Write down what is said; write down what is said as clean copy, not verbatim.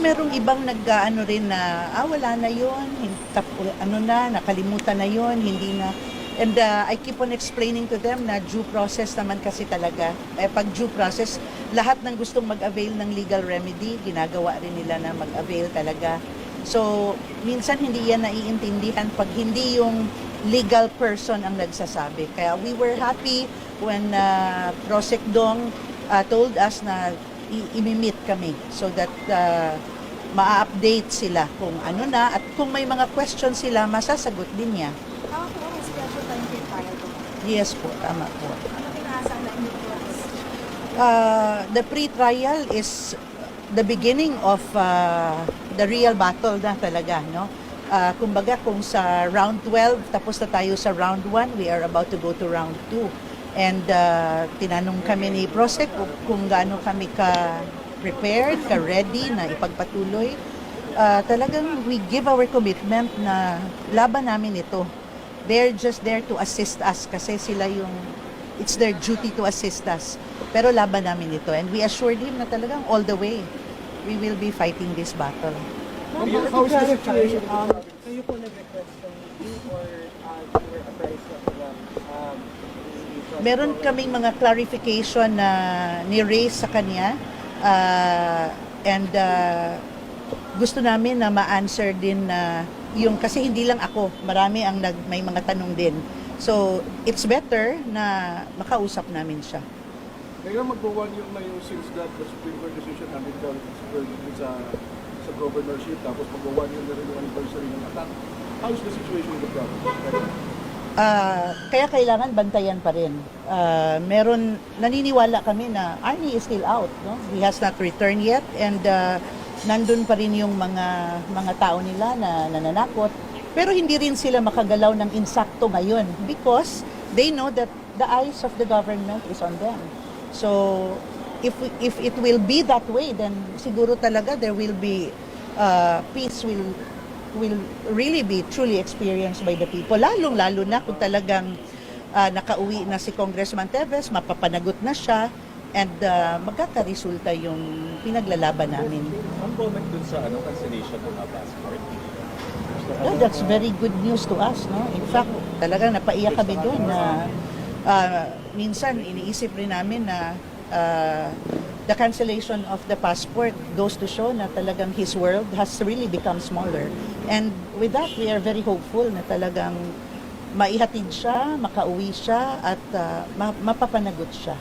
Merong ibang nag-ano rin na, wala na yun, nakalimutan na yun, hindi na. And I keep on explaining to them na due process naman kasi talaga. Pag due process, lahat ng gustong mag-avail ng legal remedy, ginagawa rin nila na mag-avail talaga. So, minsan hindi yan naiintindihan pag hindi yung legal person ang nagsasabi. Kaya we were happy when Prosec Dong told us na i-meet kami so that ma-update sila kung ano na at kung may mga questions sila, masasagot din niya. May special time for trial po. Yes po, tama po. Ano pinaasahan na inyo po? The pre-trial is the beginning of the real battle na talaga, no? Kumbaga kung sa round 12, tapos na tayo sa round 1, we are about to go to round 2. And tinanong kami ni Prosec kung gaano kami ka-prepared, ka-ready na ipagpatuloy. Talagang we give our commitment na laban namin ito. They're just there to assist us kasi sila it's their duty to assist us. Pero laban namin ito and we assured him na talagang all the way we will be fighting this battle. How is the situation? Kayo po nag-request from you or you were apprised of the Meron kaming mga clarification na ni-raise sa kanya and gusto namin na ma-answer din na yung kasi hindi lang ako, marami ang may mga tanong din. So, it's better na makausap namin siya. Ngayon mag-1 year na yung since that the Supreme Court decision namin sa governorship, tapos mag-1 year na rin yung anniversary ng attack. How is the situation with the government? Kaya kailangan bantayan pa rin. Naniniwala kami na Arnie is still out. No? He has not returned yet and nandun pa rin yung mga tao nila na nananakot. Pero hindi rin sila makagalaw ng insakto ngayon because they know that the eyes of the government is on them. So if it will be that way, then siguro talaga there will be peace will really be truly experienced by the people. Lalo na kung talagang nakauwi na si Congressman Teves, mapapanagot na siya, and magkakaresulta yung pinaglalaban namin. Ang comment dun sa cancellation ng passport? That's very good news to us. No? In fact, talagang napaiyak kami doon na minsan iniisip rin namin na the cancellation of the passport goes to show na talagang his world has really become smaller. And with that, we are very hopeful na talagang maihatid siya, makauwi siya, at mapapanagot siya.